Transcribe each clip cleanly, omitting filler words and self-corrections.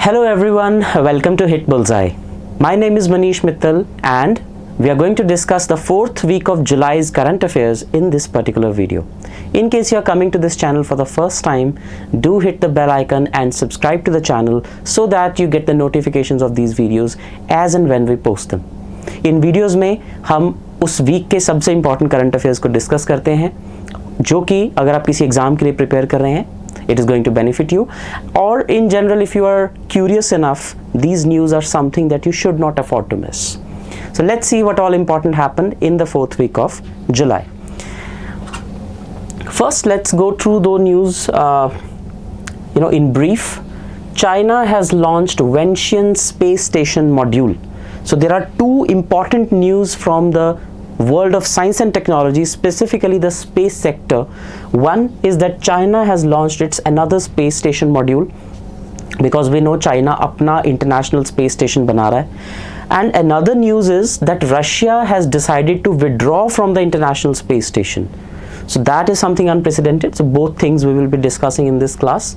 Hello everyone, welcome to Hitbullseye. My name is Manish Mittal and we are going to discuss the fourth week of July's current affairs in this particular video. In case you are coming to this channel for the first time, do hit the bell icon and subscribe to the channel so that you get the notifications of these videos as and when we post them. In videos में हम उस week के सबसे important current affairs को discuss करते हैं जो कि अगर आप किसी एग्जाम के लिए प्रिपेयर कर रहे हैं it is going to benefit you, or in general if you are curious enough, these news are something that you should not afford to miss. So let's see what all important happened in the fourth week of July. First, let's go through the news in brief. China has launched Wenshan space station module. So there are two important news from the world of science and technology, specifically the space sector. One is that China has launched its another space station module, because we know China अपना international space station बना रहा है. And another news is that Russia has decided to withdraw from the international space station. So that is something unprecedented. So both things we will be discussing in this class.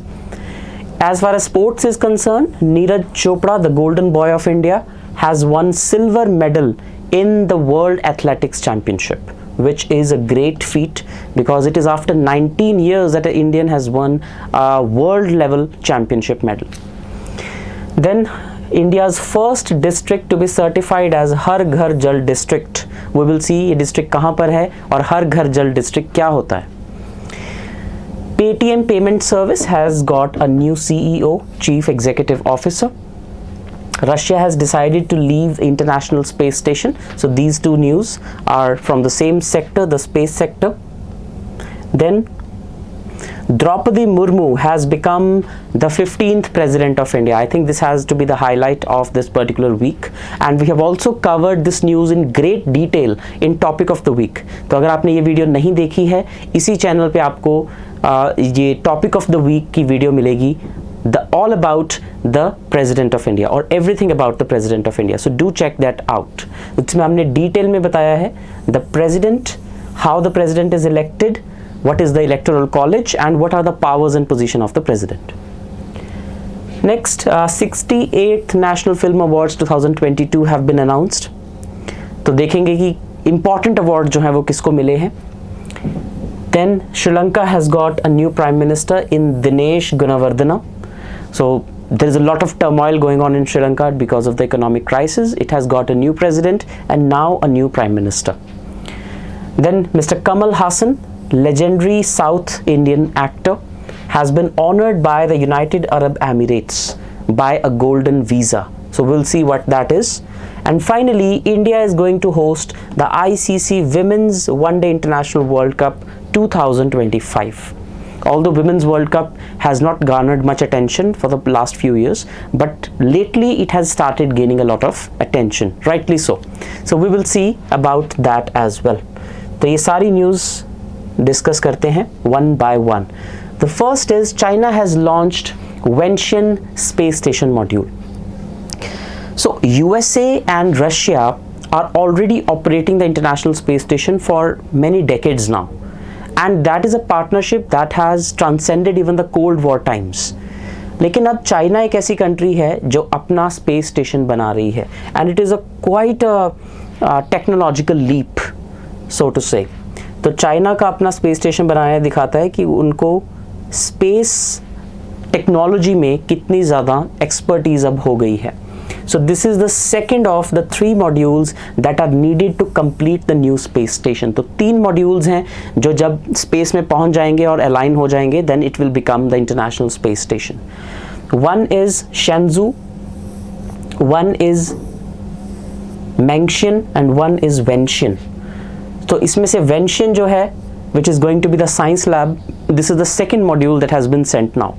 As far as sports is concerned, Neeraj Chopra, the golden boy of India, has won silver medal in the World Athletics Championship, which is a great feat because it is after 19 years that an Indian has won a world level championship medal. Then India's first district to be certified as Har Ghar Jal district. We will see ये district कहाँ पर है और Har Ghar Jal district क्या होता है. Paytm payment service has got a new CEO, Chief Executive Officer. Russia has decided to leave the International Space Station. So these two news are from the same sector, the space sector. Then Draupadi Murmu has become the 15th President of India. I think this has to be the highlight of this particular week. And we have also covered this news in great detail in Topic of the Week. तो अगर आपने ये video नहीं देखी है, इसी channel पे आपको ये Topic of the Week की वीडियो मिलेगी. All about the President of India or everything about the President of India. So do check that out. उसमें हमने डिटेल में बताया है the President, how the President is elected, what is the Electoral College, and what are the powers and position of the President. Next, 68th National Film Awards 2022 have been announced. तो देखेंगे कि important award जो है वो किसको मिले हैं. Then Sri Lanka has got a new Prime Minister in Dinesh Gunawardena. So there is a lot of turmoil going on in Sri Lanka because of the economic crisis. It has got a new president and now a new prime minister. Then Mr. Kamal Hassan, legendary South Indian actor, has been honored by the United Arab Emirates by a golden visa. So we'll see what that is. And finally, India is going to host the ICC Women's One Day International World Cup 2025. Although Women's World Cup has not garnered much attention for the last few years, but lately it has started gaining a lot of attention, rightly so. So we will see about that as well. तो ये सारी news discuss करते हैं one by one. The first is China has launched Wenshan space station module. So USA and Russia are already operating the International Space Station for many decades now. And that is a partnership that has transcended even the Cold War times. लेकिन अब China एक ऐसी country है जो अपना space station बना रही है and it is a quite a technological leap, so to say. तो चाइना का अपना स्पेस स्टेशन बनाया दिखाता है कि उनको स्पेस टेक्नोलॉजी में कितनी ज़्यादा एक्सपर्टीज अब हो गई है. So this is the second of the 3 modules that are needed to complete the new space station. तो 3 modules हैं जो जब space में पहुंच जाएंगे और align हो जाएंगे, then it will become the International Space Station. One is Shenzhou, one is Mengshan, and one is Wenshan. तो इसमें से Wenshan जो है, which is going to be the science lab, this is the second module that has been sent now.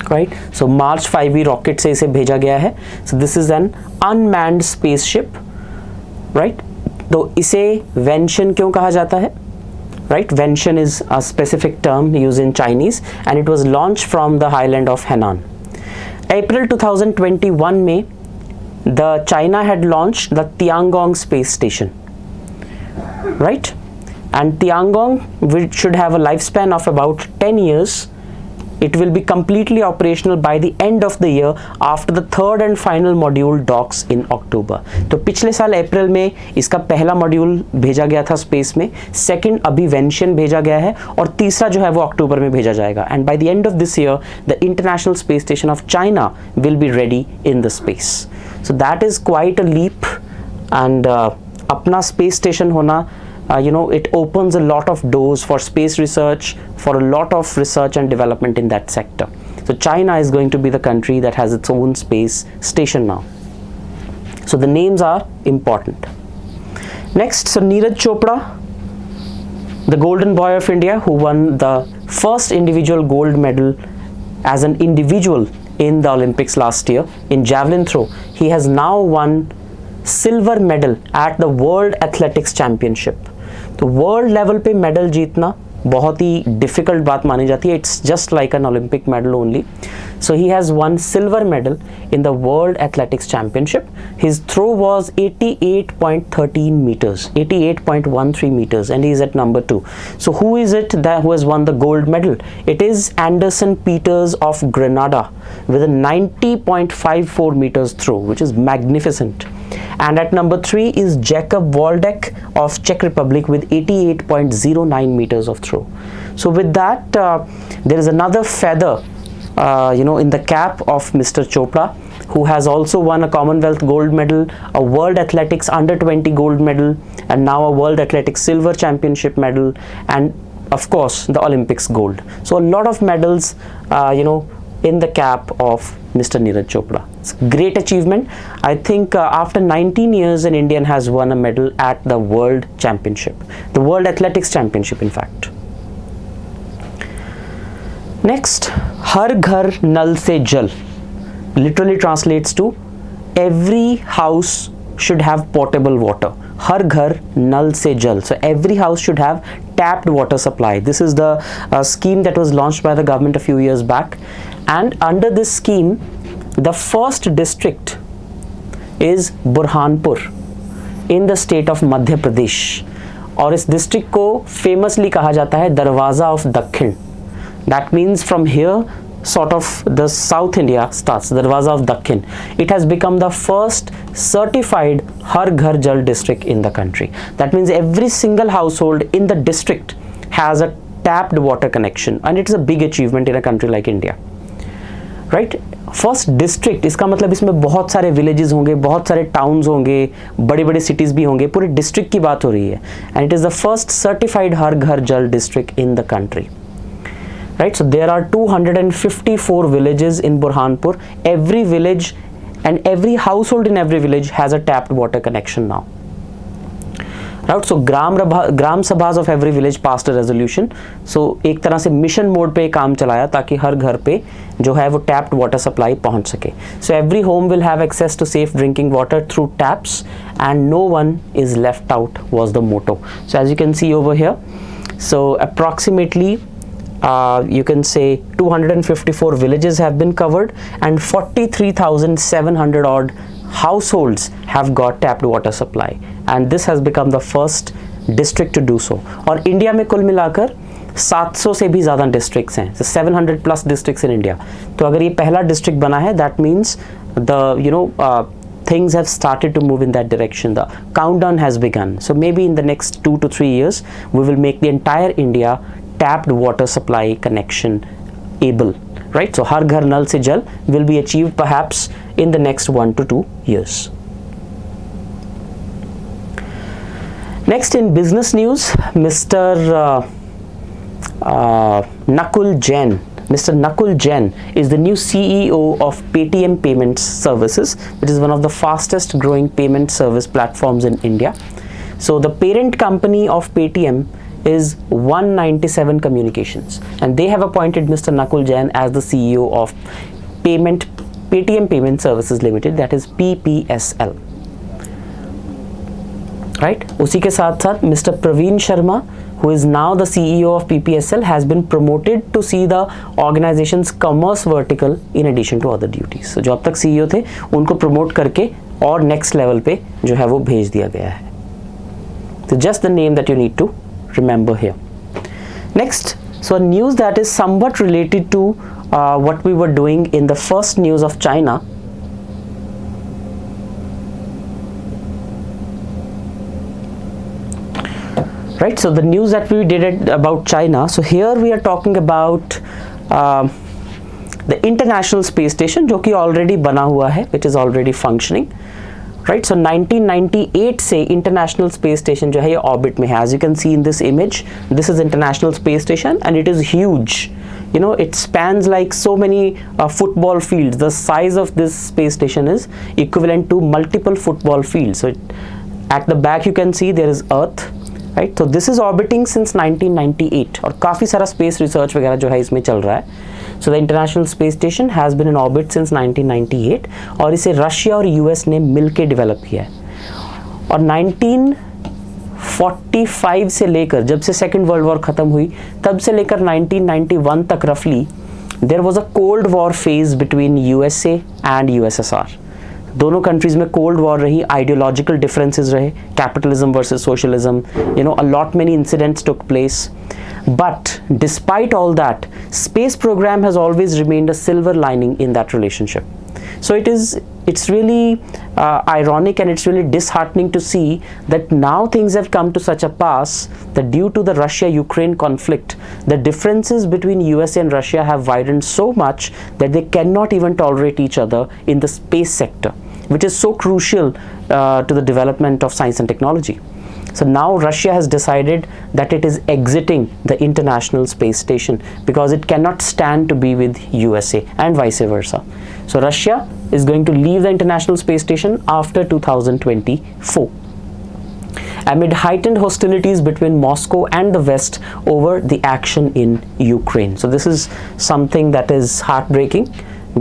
Right, so March 5 rocket से इसे भेजा गया है. So this is an unmanned spaceship, right? तो इसे Wenshan क्यों कहा जाता है? Right, Wenshan is a specific term used in Chinese and it was launched from the highland of Henan. April 2021 में the China had launched the Tiangong space station, right? And Tiangong should have a lifespan of about 10 years. It will be completely operational by the end of the year after the third and final module docks in October. तो पिछले साल अप्रैल में इसका पहला module भेजा गया था space में, सेकंड अभी वेंशन भेजा गया है और तीसरा जो है वो अक्टूबर में भेजा जाएगा. And by the end of this year the international space station of China will be ready in the space. So that is quite a leap. And अपना स्पेस स्टेशन होना, it opens a lot of doors for space research, for a lot of research and development in that sector. So China is going to be the country that has its own space station now. So the names are important. Next, so Neeraj Chopra, the golden boy of India, who won the first individual gold medal as an individual in the Olympics last year in javelin throw. He has now won silver medal at the World Athletics Championship. तो world level पे medal जीतना बहुत ही difficult बात मानी जाती है. It's just like an Olympic medal only. So he has won silver medal in the World Athletics Championship. His throw was 88.13 meters, 88.13 meters, and he is at number 2. So who is it that who has won the gold medal? It is Anderson Peters of Grenada with a 90.54 meters throw, which is magnificent. And at number 3 is Jakob Waldeck of Czech Republic with 88.09 meters of throw. So with that, there is another feather in the cap of Mr. Chopra, who has also won a Commonwealth gold medal, a World Athletics under 20 gold medal, and now a World Athletics silver championship medal, and of course the Olympics gold. So a lot of medals, in the cap of Mr. Neeraj Chopra. It's a great achievement. I think after 19 years an Indian has won a medal at the World Championship, the World Athletics Championship in fact. Next, Har Ghar Null Se Jal literally translates to every house should have potable water. Har Ghar Null Se Jal. So every house should have tapped water supply. This is the scheme that was launched by the government a few years back. And under this scheme, the first district is Burhanpur in the state of Madhya Pradesh. और इस district को famously कहा जाता है दरवाजा of Dakhin. That means from here, sort of the South India starts, Darwaza of Dakhin. It has become the first certified Har Ghar Jal district in the country. That means every single household in the district has a tapped water connection, and it is a big achievement in a country like India. Right? First district, इसका मतलब इसमें बहुत सारे villages होंगे, बहुत सारे towns होंगे, बड़े बड़े सिटीज़ भी होंगे, पूरे डिस्ट्रिक्ट की बात हो रही है. And it is the first certified Har Ghar Jal district in the country. Right, so there are 254 villages in Burhanpur. Every village and every household in every village has a tapped water connection now. Right, so gram sabhas of every village passed a resolution. So एक तरह से mission mode पे काम चलाया ताकि हर घर पे जो है वो tapped water supply पहुंच सके. So every home will have access to safe drinking water through taps, and no one is left out was the motto. So as you can see over here, so approximately you can say 254 villages have been covered, and 43,700 odd households have got tapped water supply, and this has become the first district to do so. और India में कुल मिलाकर 700 से भी ज़्यादा districts हैं, 700 plus districts in India. तो अगर ये पहला डिस्ट्रिक्ट बना है, that means the things have started to move in that direction. The countdown has begun. So maybe in the next 2 to 3 years we will make the entire India tapped water supply connection able, right? So Har Ghar Nal Se Jal will be achieved perhaps in the next 1 to 2 years. Next, in business news, Mr. Nakul Jain. Mr. Nakul Jain is the new CEO of Paytm Payments Services, which is one of the fastest growing payment service platforms in India. So the parent company of Paytm is 197 Communications, and they have appointed Mr. Nakul Jain as the CEO of Paytm Payment Services Limited, that is PPSL. Right? उसी के साथ साथ Mr. Praveen Sharma, who is now the CEO of PPSL, has been promoted to see the organization's commerce vertical in addition to other duties. So जो अब तक CEO थे उनको promote करके और next level पे जो है वो भेज दिया गया है. So just the name that you need to remember here. Next, So a news that is somewhat related to what we were doing in the first news of China. Right, so the news that we did about China. So here we are talking about the International Space Station, जो कि already बना हुआ है, which is already functioning. Right, so 1998 से International Space Station जो है ये orbit में है. As you can see in this image, this is International Space Station and it is huge. You know, it spans like so many football fields. The size of this space station is equivalent to multiple football fields. So at the back you can see there is Earth. Right, so this is orbiting since 1998 और काफ़ी सारा space research वगैरह जो है इसमें चल रहा है. So the International Space Station has been in orbit since 1998 और इसे रशिया और यूएस ने मिलके डेवलप किया है. और 1945 से लेकर, जब से सेकेंड वर्ल्ड वॉर ख़त्म हुई, तब से लेकर 1991 तक रफली there was a cold war phase between USA and USSR. दोनों कंट्रीज में कोल्ड वॉर रही, आइडियोलॉजिकल डिफरेंसेस रहे, capitalism versus socialism, you know, a lot many incidents took place. But despite all that, space program has always remained a silver lining in that relationship. So it's really ironic and it's really disheartening to see that now things have come to such a pass that due to the Russia-Ukraine conflict, the differences between USA and Russia have widened so much that they cannot even tolerate each other in the space sector, which is so crucial to the development of science and technology. So now Russia has decided that it is exiting the International Space Station because it cannot stand to be with USA and vice versa. So Russia is going to leave the International Space Station after 2024 amid heightened hostilities between Moscow and the West over the action in Ukraine. So this is something that is heartbreaking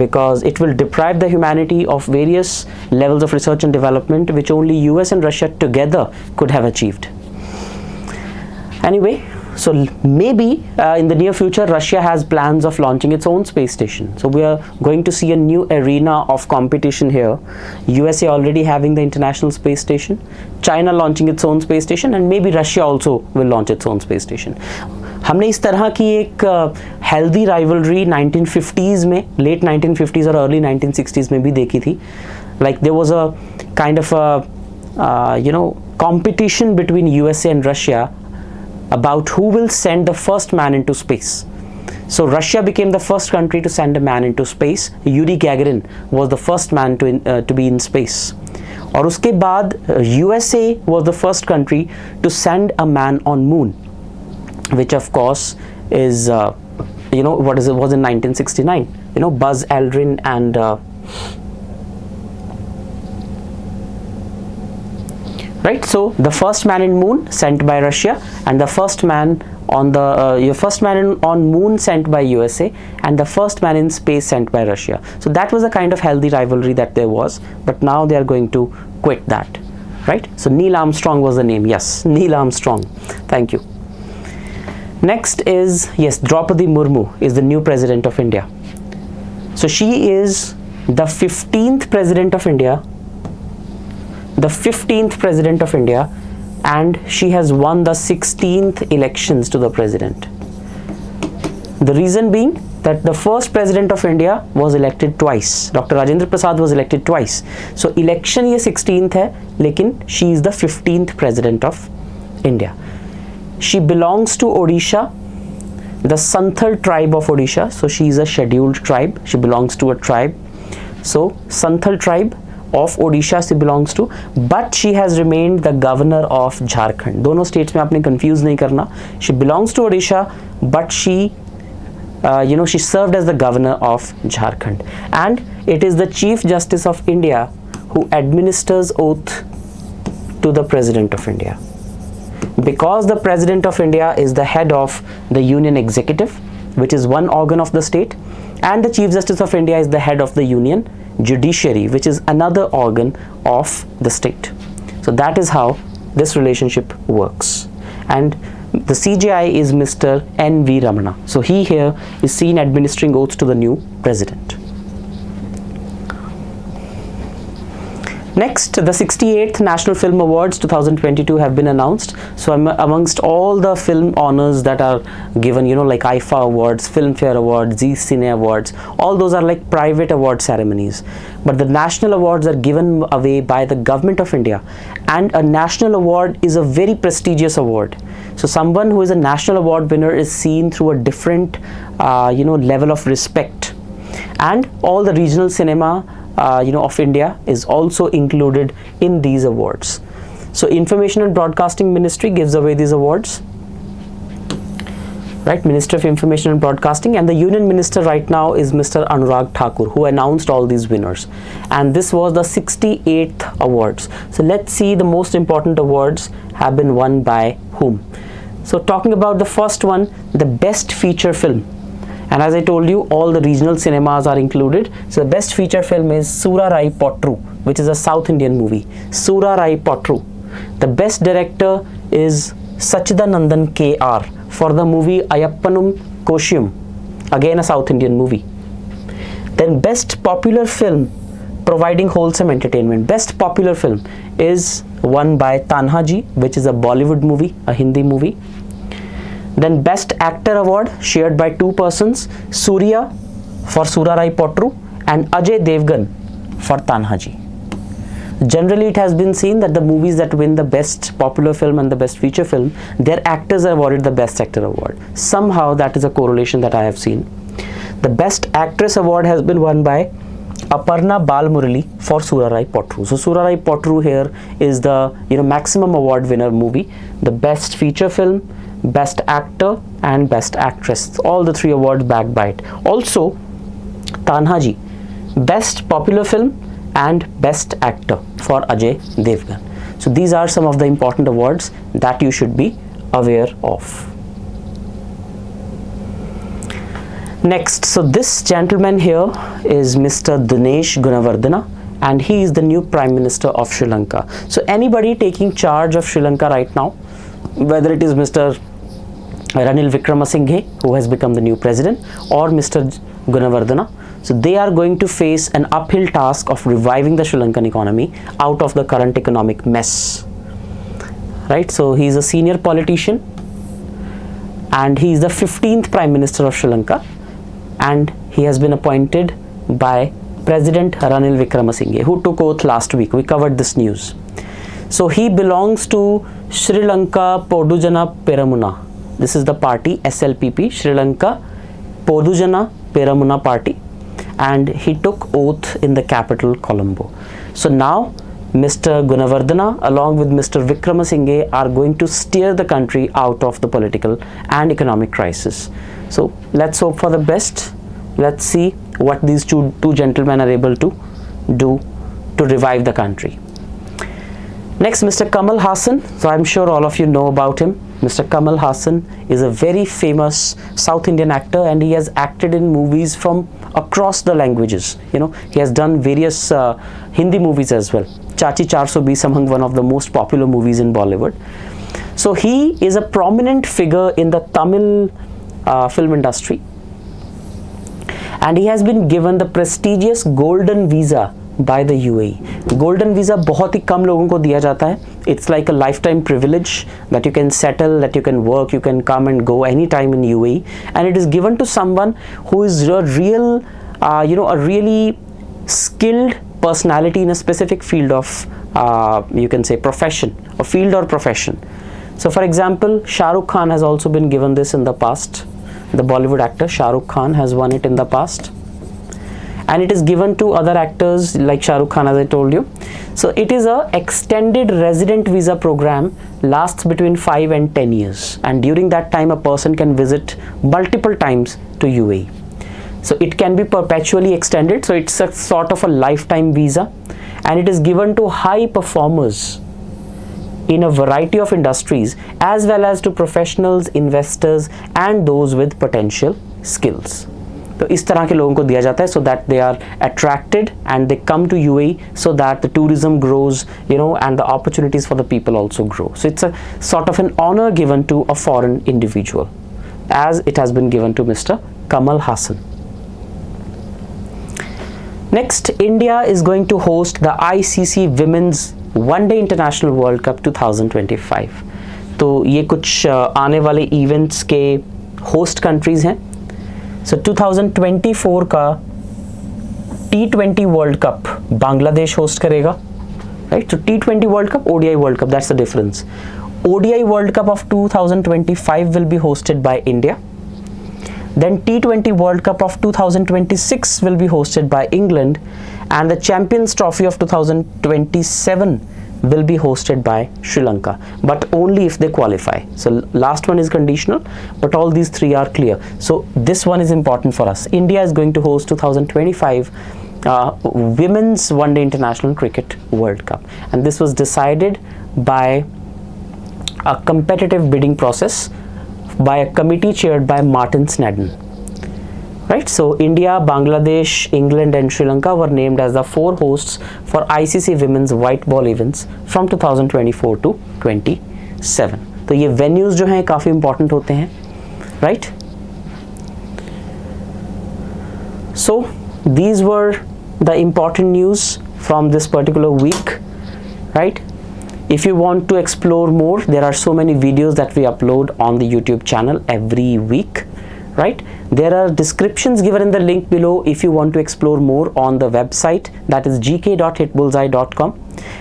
because it will deprive the humanity of various levels of research and development which only US and Russia together could have achieved. Anyway, so maybe in the near future Russia has plans of launching its own space station. So we are going to see a new arena of competition here. USA already having the International Space Station, China launching its own space station, and maybe Russia also will launch its own space station. हमने इस तरह की एक healthy rivalry 1950s में, late 1950s और early 1960s में भी देखी थी. Like there was a kind of you know competition between USA and Russia about who will send the first man into space. So Russia became the first country to send a man into space. Yuri Gagarin was the first man to be in space. और उसके बाद USA was the first country to send a man on moon, which of course is you know what is it was in 1969. You know, Buzz Aldrin and right. So the first man in moon sent by Russia, and the first man on the on moon sent by USA, and the first man in space sent by Russia. So that was a kind of healthy rivalry that there was, but now they are going to quit that, right? So Neil Armstrong was the name. Yes, Neil Armstrong. Thank you. Next is, yes, Draupadi Murmu is the new president of India. So she is the 15th president of India, and she has won the 16th elections to the president. The reason being that the first president of India was elected twice. Dr. Rajendra Prasad was elected twice. So election ये 16th है, लेकिन she is the 15th president of India. She belongs to Odisha, the Santhal tribe of Odisha. So she is a scheduled tribe. She belongs to a tribe. So Santhal tribe of Odisha she belongs to, but she has remained the governor of Jharkhand. दोनों states में आपने confuse नहीं करना. She belongs to Odisha, but she you know, she served as the governor of Jharkhand, and it is the Chief Justice of India who administers oath to the President of India. Because the President of India is the head of the Union Executive, which is one organ of the state, and the Chief Justice of India is the head of the Union Judiciary, which is another organ of the state. So that is how this relationship works. And the CJI is Mr. N.V. Ramana. So he here is seen administering oaths to the new president. Next, the 68th National Film Awards 2022 have been announced. So amongst all the film honors that are given, like IFA Awards, Filmfare Awards, Zee Cine Awards, all those are like private award ceremonies. But the national awards are given away by the Government of India, and a national award is a very prestigious award. So someone who is a national award winner is seen through a different, level of respect. And all the regional cinema of India is also included in these awards. So Information and Broadcasting Ministry gives away these awards, right? Minister of Information and Broadcasting, and the Union Minister right now is Mr. Anurag Thakur, who announced all these winners. And this was the 68th awards. So let's see the most important awards have been won by whom. So talking about the first one, the best feature film. And as I told you, all the regional cinemas are included. So the best feature film is Surarai Potru, which is a South Indian movie. Surarai Potru. The best director is Sachidanandan K.R. for the movie Ayappanum Koshiyum, again a South Indian movie. Then best popular film providing wholesome entertainment. Best popular film is won by Tanhaji, which is a Bollywood movie, a Hindi movie. Then best actor award shared by two persons, Surya for Surarai Potru and Ajay Devgan for Tanhaji. Generally, it has been seen that the movies that win the best popular film and the best feature film, their actors are awarded the best actor award. Somehow that is a correlation that I have seen. The best actress award has been won by Aparna Balmurali for Surarai Potru. So Surarai Potru here is the maximum award winner movie. The best feature film, best actor and best actress, all the three awards backed by it. Also Tanhaji, best popular film and best actor for Ajay Devgan. So these are some of the important awards that you should be aware of. Next, so this gentleman here is Mr. Dinesh Gunawardena, and he is the new Prime Minister of Sri Lanka. So anybody taking charge of Sri Lanka right now, whether it is Mr. Ranil Wickremesinghe, who has become the new president, or Mr. Gunawardena, so they are going to face an uphill task of reviving the Sri Lankan economy out of the current economic mess, right? So he is a senior politician and he is the 15th Prime Minister of Sri Lanka, and he has been appointed by President Ranil Wickremesinghe, who took oath last week. We covered this news. So he belongs to Sri Lanka Podujana Peramuna. This is the party SLPP, Sri Lanka Podujana Peramuna party, and he took oath in the capital Colombo. So now Mr. Gunawardena along with Mr. Wickremesinghe are going to steer the country out of the political and economic crisis. So let's hope for the best. Let's see what these two gentlemen are able to do to revive the country. Next, Mr. Kamal Hassan. So I'm sure all of you know about him. Mr. Kamal Hassan is a very famous South Indian actor, and he has acted in movies from across the languages. He has done various Hindi movies as well. Chachi 420 among one of the most popular movies in Bollywood. So he is a prominent figure in the Tamil film industry, and he has been given the prestigious golden visa by the UAE. Golden visa बहुत ही कम लोगों को दिया जाता है. It's like a lifetime privilege that you can settle, that you can work, you can come and go anytime in UAE, and it is given to someone who is a real, a really skilled personality in a specific field of, you can say profession, or field or profession. So for example, Shah Rukh Khan has also been given this in the past. The Bollywood actor Shah Rukh Khan has won it in the past, and it is given to other actors like Shah Rukh Khan, as I told you. So it is a extended resident visa program, lasts between 5 and 10 years, and during that time a person can visit multiple times to UAE. So it can be perpetually extended, so it's a sort of a lifetime visa, and it is given to high performers in a variety of industries, as well as to professionals, investors and those with potential skills. तो इस तरह के लोगों को दिया जाता है so that they are attracted and they come to UAE, so that the tourism grows, and the opportunities for the people also grow. So it's a sort of an honor given to a foreign individual, as it has been given to Mr. Kamal Hassan. Next, India is going to host the ICC Women's One Day International World Cup 2025. तो ये कुछ आने वाले events के host countries हैं. सो 2024 का T20 world cup Bangladesh host करेगा, right. तो T20 world cup, ODI world cup, that's the difference. ODI World Cup of 2025 will be hosted by India. Then T20 World Cup of 2026 will be hosted by England, and the Champions Trophy of 2027 will be hosted by Sri Lanka, but only if they qualify. So last one is conditional, but all these three are clear. So this one is important for us. India is going to host 2025 Women's One Day International Cricket World Cup, and this was decided by a competitive bidding process by a committee chaired by Martin Snedden, right. So India, Bangladesh, England and Sri Lanka were named as the 4 hosts for ICC women's white ball events from 2024 to 27. तो ये venues जो हैं काफ़ी important होते हैं, right. So these were the important news from this particular week, right. If you want to explore more, there are so many videos that we upload on the YouTube channel every week, right. There are descriptions given in the link below if you want to explore more on the website, that is gk.hitbullseye.com.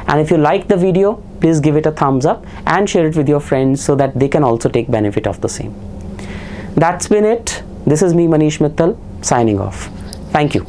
And if you like the video, please give it a thumbs up and share it with your friends so that they can also take benefit of the same. That's been it. This is me, Manish Mittal, signing off. Thank you.